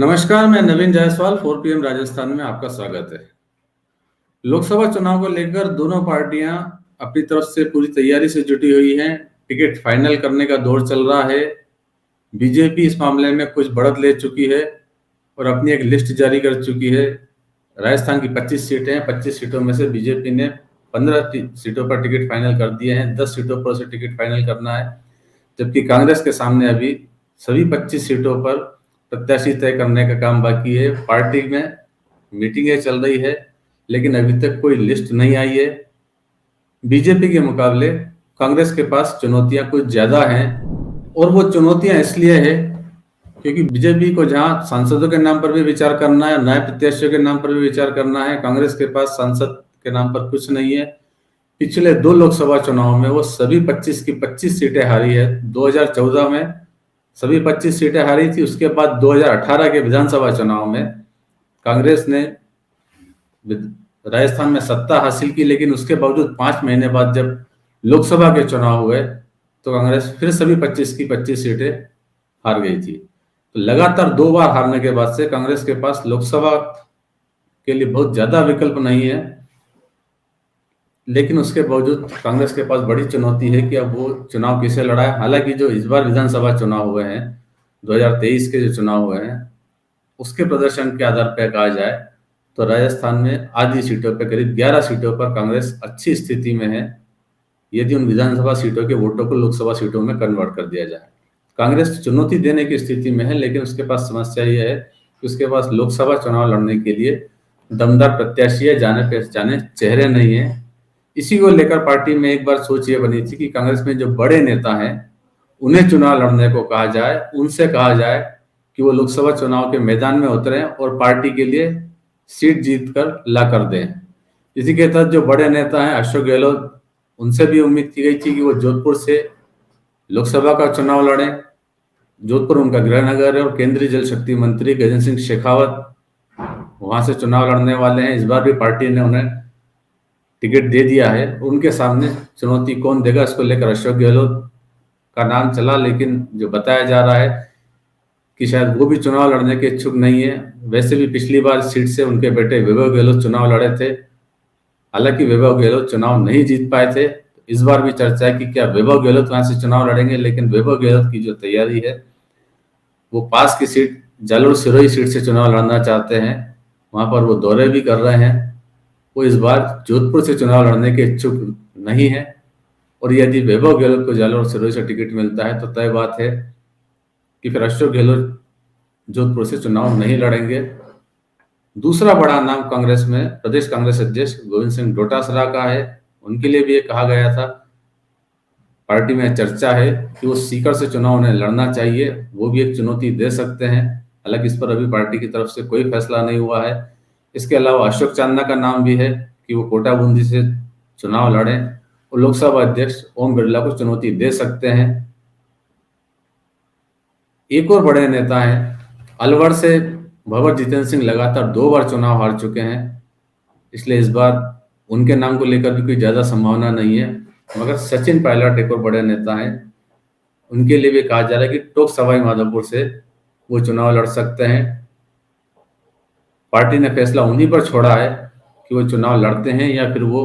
नमस्कार, मैं नवीन जायसवाल 4 PM राजस्थान में आपका स्वागत है। लोकसभा चुनाव को लेकर दोनों पार्टियां अपनी तरफ से पूरी तैयारी से जुटी हुई हैं। टिकट फाइनल करने का दौर चल रहा है। बीजेपी इस मामले में कुछ बढ़त ले चुकी है और अपनी एक लिस्ट जारी कर चुकी है। राजस्थान की 25 सीटें हैं। 25 सीटों में से बीजेपी ने 15 सीटों पर टिकट फाइनल कर दिए हैं। 10 सीटों पर उसे टिकट फाइनल करना है, जबकि कांग्रेस के सामने अभी सभी 25 सीटों पर प्रत्याशी तय करने का काम बाकी है। पार्टी में मीटिंगें चल रही है, लेकिन अभी तक कोई लिस्ट नहीं आई है। बीजेपी के मुकाबले कांग्रेस के पास चुनौतियां कुछ ज्यादा हैं, और वो चुनौतियां इसलिए है क्योंकि बीजेपी को जहां सांसदों के नाम पर भी विचार करना है, नए प्रत्याशियों के नाम पर भी विचार करना है, कांग्रेस के पास सांसद के नाम पर कुछ नहीं है। पिछले 2 लोकसभा चुनाव में वो सभी 25 की 25 सीटें हारी है। 2014 में सभी 25 सीटें हारी थी। उसके बाद 2018 के विधानसभा चुनाव में कांग्रेस ने राजस्थान में सत्ता हासिल की, लेकिन उसके बावजूद 5 महीने बाद जब लोकसभा के चुनाव हुए तो कांग्रेस फिर सभी 25 की 25 सीटें हार गई थी। तो लगातार 2 बार हारने के बाद से कांग्रेस के पास लोकसभा के लिए बहुत ज्यादा विकल्प नहीं है, लेकिन उसके बावजूद कांग्रेस के पास बड़ी चुनौती है कि अब वो चुनाव किसे लड़ाए। हालांकि जो इस बार विधानसभा चुनाव हुए हैं, 2023 के जो चुनाव हुए हैं, उसके प्रदर्शन के आधार पर कहा जाए तो राजस्थान में आधी सीटों पर, करीब 11 सीटों पर कांग्रेस अच्छी स्थिति में है, यदि उन विधानसभा सीटों के वोटों को लोकसभा सीटों में कन्वर्ट कर दिया जाए। कांग्रेस चुनौती देने की स्थिति में है, लेकिन उसके पास समस्या यह है कि उसके पास लोकसभा चुनाव लड़ने के लिए दमदार प्रत्याशी है, जाने पहचाने चेहरे नहीं है। इसी को लेकर पार्टी में एक बार सोच ये बनी थी कि कांग्रेस में जो बड़े नेता हैं उन्हें चुनाव लड़ने को कहा जाए, उनसे कहा जाए कि वो लोकसभा चुनाव के मैदान में उतरें और पार्टी के लिए सीट जीत कर ला कर दें। इसी के तहत जो बड़े नेता हैं अशोक गहलोत, उनसे भी उम्मीद की गई थी कि वो जोधपुर से लोकसभा का चुनाव लड़ें। जोधपुर उनका गृह नगर है और केंद्रीय जल शक्ति मंत्री गजेंद्र सिंह शेखावत वहां से चुनाव लड़ने वाले हैं। इस बार भी पार्टी ने उन्हें टिकट दे दिया है। उनके सामने चुनौती कौन देगा, इसको लेकर अशोक गहलोत का नाम चला, लेकिन जो बताया जा रहा है कि शायद वो भी चुनाव लड़ने के इच्छुक नहीं है। वैसे भी पिछली बार सीट से उनके बेटे वैभव गहलोत चुनाव लड़े थे, हालांकि वैभव गहलोत चुनाव नहीं जीत पाए थे। इस बार भी चर्चा है कि क्या वैभव गहलोत वहां से चुनाव लड़ेंगे, लेकिन वैभव गहलोत की जो तैयारी है, वो पास की सीट जालोर सिरोही सीट से चुनाव लड़ना चाहते हैं। वहां पर वो दौरे भी कर रहे हैं। वो इस बार जोधपुर से चुनाव लड़ने के इच्छुक नहीं है, और यदि वैभव गहलोत को जालोर सिरोही से टिकट मिलता है तो तय बात है कि फिर अशोक गहलोत जोधपुर से चुनाव नहीं लड़ेंगे। दूसरा बड़ा नाम कांग्रेस में प्रदेश कांग्रेस अध्यक्ष गोविंद सिंह डोटासरा का है। उनके लिए भी ये कहा गया था, पार्टी में चर्चा है कि वो सीकर से चुनाव उन्हें लड़ना चाहिए, वो भी एक चुनौती दे सकते हैं। हालांकि इस पर अभी पार्टी की तरफ से कोई फैसला नहीं हुआ है। इसके अलावा अशोक चांदना का नाम भी है कि वो कोटा बूंदी से चुनाव लड़ें और लोकसभा अध्यक्ष ओम बिरला को चुनौती दे सकते हैं। एक और बड़े नेता हैं अलवर से भंवर जितेंद्र सिंह, लगातार 2 बार चुनाव हार चुके हैं, इसलिए इस बार उनके नाम को लेकर भी कोई ज्यादा संभावना नहीं है। मगर सचिन पायलट एक और बड़े नेता हैं, उनके लिए भी कहा जा रहा है कि टोंक सवाई माधोपुर से वो चुनाव लड़ सकते हैं। पार्टी ने फैसला उन्हीं पर छोड़ा है कि वो चुनाव लड़ते हैं या फिर वो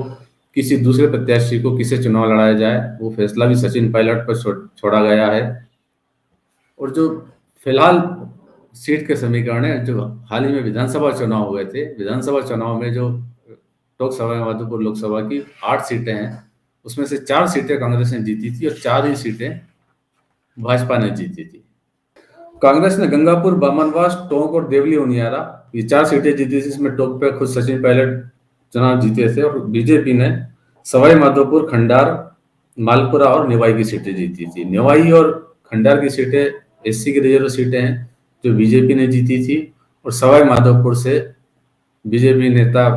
किसी दूसरे प्रत्याशी को किसे चुनाव लड़ाया जाए, वो फैसला भी सचिन पायलट पर छोड़ा गया है। और जो फिलहाल सीट के समीकरण है, जो हाल ही में विधानसभा चुनाव हुए थे, विधानसभा चुनाव में जो टोंक सवाई माधोपुर लोकसभा की 8 सीटें हैं, उसमें से 4 सीटें कांग्रेस ने जीती थी और 4 ही सीटें भाजपा ने जीती थी। कांग्रेस ने गंगापुर, बामनवास, टोंक और देवली उनियारा, ये 4 सीटें जीती थी। इसमें टोंक पे खुद सचिन पायलट चुनाव जीते थे, और बीजेपी ने सवाई माधोपुर, खंडार, मालपुरा और निवाई की सीटें जीती थी। निवाई और खंडार की सीटें एससी की रिजर्व सीटें हैं जो बीजेपी ने जीती थी, और सवाई माधोपुर से बीजेपी नेता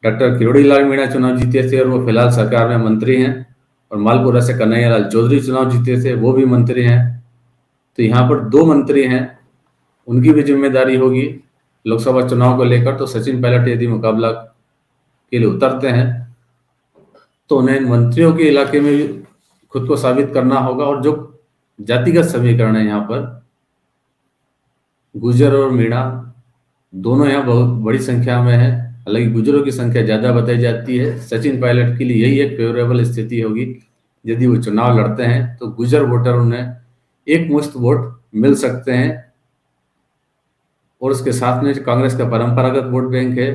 डॉक्टर किरोड़ी लाल मीणा चुनाव जीते थे और वो फिलहाल सरकार में मंत्री हैं। और मालपुरा से कन्हैया लाल चौधरी चुनाव जीते थे, वो भी मंत्री हैं। तो यहाँ पर 2 मंत्री हैं, उनकी भी जिम्मेदारी होगी लोकसभा चुनाव को लेकर। तो सचिन पायलट यदि मुकाबला के लिए उतरते हैं तो उन्हें मंत्रियों के इलाके में भी खुद को साबित करना होगा। और जो जातिगत समीकरण है यहाँ पर, गुर्जर और मीणा दोनों यहाँ बहुत बड़ी संख्या में है। हालांकि गुर्जरों की संख्या ज़्यादा बताई जाती है। सचिन पायलट के लिए यही एक फेवरेबल स्थिति होगी। यदि वो चुनाव लड़ते हैं तो गुर्जर वोटर उन्हें एक मुश्त वोट मिल सकते हैं। और उसके साथ में कांग्रेस का परंपरागत वोट बैंक है,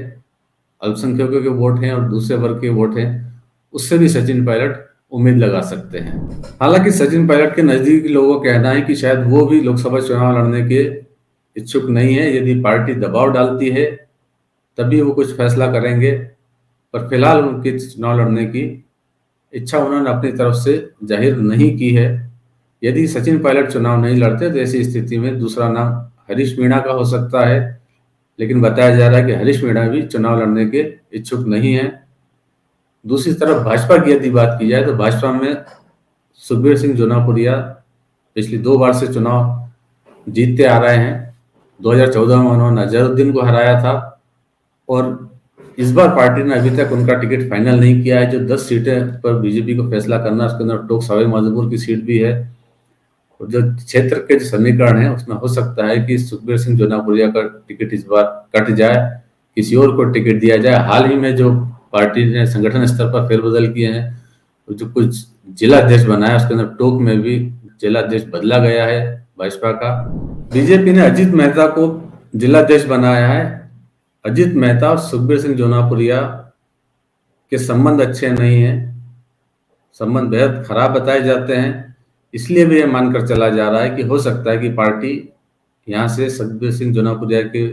अल्पसंख्यकों के वोट हैं और दूसरे वर्ग के वोट हैं, उससे भी सचिन पायलट उम्मीद लगा सकते हैं। हालांकि सचिन पायलट के नजदीकी लोगों का कहना है कि शायद वो भी लोकसभा चुनाव लड़ने के इच्छुक नहीं है। यदि पार्टी दबाव डालती है तभी वो कुछ फैसला करेंगे, पर फिलहाल उनके चुनाव लड़ने की इच्छा उन्होंने अपनी तरफ से जाहिर नहीं की है। यदि सचिन पायलट चुनाव नहीं लड़ते तो ऐसी स्थिति में दूसरा नाम हरीश मीणा का हो सकता है, लेकिन बताया जा रहा है कि हरीश मीणा भी चुनाव लड़ने के इच्छुक नहीं है। दूसरी तरफ भाजपा की यदि बात की जाए तो भाजपा में सुखबीर सिंह जोनापुरिया पिछली 2 बार से चुनाव जीतते आ रहे हैं। 2014 में उन्होंने अजहरुद्दीन को हराया था और इस बार पार्टी ने अभी तक उनका टिकट फाइनल नहीं किया है। जो 10 सीटें पर बीजेपी को फैसला करना है, उसके अंदर टोंक सवाई माधोपुर की सीट भी है। और जो क्षेत्र के जो समीकरण है उसमें हो सकता है कि सुखबीर सिंह जोनापुरिया का टिकट इस बार कट जाए, किसी और को टिकट दिया जाए। हाल ही में जो पार्टी ने संगठन स्तर पर फेरबदल किए हैं, जो कुछ जिला अध्यक्ष बनाया उसके अंदर टोंक में भी जिला अध्यक्ष बदला गया है भाजपा का। बीजेपी ने अजीत मेहता को जिला अध्यक्ष बनाया है। अजीत मेहता और सुखबीर सिंह जोनापुरिया के संबंध अच्छे नहीं हैं, संबंध बेहद खराब बताए जाते हैं। इसलिए भी यह मानकर चला जा रहा है कि हो सकता है कि पार्टी यहाँ से सुखबीर सिंह जोनापुरिया के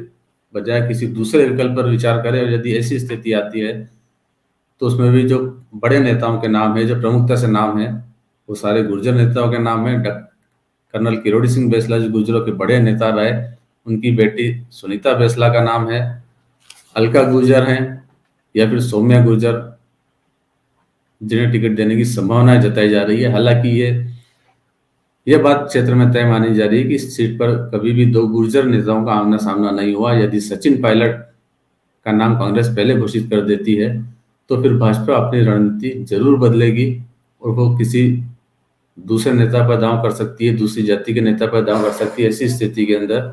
बजाय किसी दूसरे विकल्प पर विचार करे। और यदि ऐसी स्थिति आती है तो उसमें भी जो बड़े नेताओं के नाम है, जो प्रमुखता से नाम है, वो सारे गुर्जर नेताओं के नाम है। कर्नल किरोड़ी सिंह बैसला जो गुर्जरों के बड़े नेता रहे, उनकी बेटी सुनीता बैसला का नाम है। अलका गुर्जर हैं या फिर सौम्या गुर्जर, जिन्हें टिकट देने की संभावना जताई जा रही है। हालांकि यह बात क्षेत्र में तय मानी जा रही है कि इस सीट पर कभी भी 2 गुर्जर नेताओं का आमना सामना नहीं हुआ। यदि सचिन पायलट का नाम कांग्रेस पहले घोषित कर देती है तो फिर भाजपा अपनी रणनीति जरूर बदलेगी और वो किसी दूसरे नेता पर दांव कर सकती है, दूसरी जाति के नेता पर दांव कर सकती है। ऐसी स्थिति के अंदर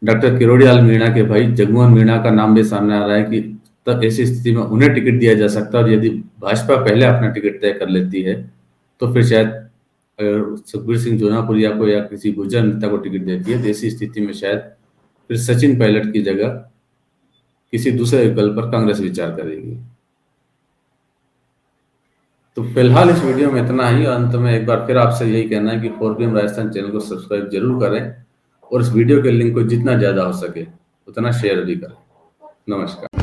डॉक्टर किरोड़ीलाल मीणा के भाई जगमोहन मीणा का नाम भी सामने आ रहा है कि तब ऐसी स्थिति में उन्हें टिकट दिया जा सकता है। और यदि भाजपा पहले अपना टिकट तय कर लेती है तो फिर शायद अगर सुखबीर सिंह जोनापुरिया को या किसी गुर्जर नेता को टिकट देती है तो ऐसी स्थिति में शायद फिर सचिन पायलट की जगह किसी दूसरे विकल्प पर कांग्रेस विचार करेगी। तो फिलहाल इस वीडियो में इतना ही। अंत में एक बार फिर आपसे यही कहना है कि 4PM राजस्थान चैनल को सब्सक्राइब जरूर करें और इस वीडियो के लिंक को जितना ज़्यादा हो सके उतना शेयर भी करें। नमस्कार।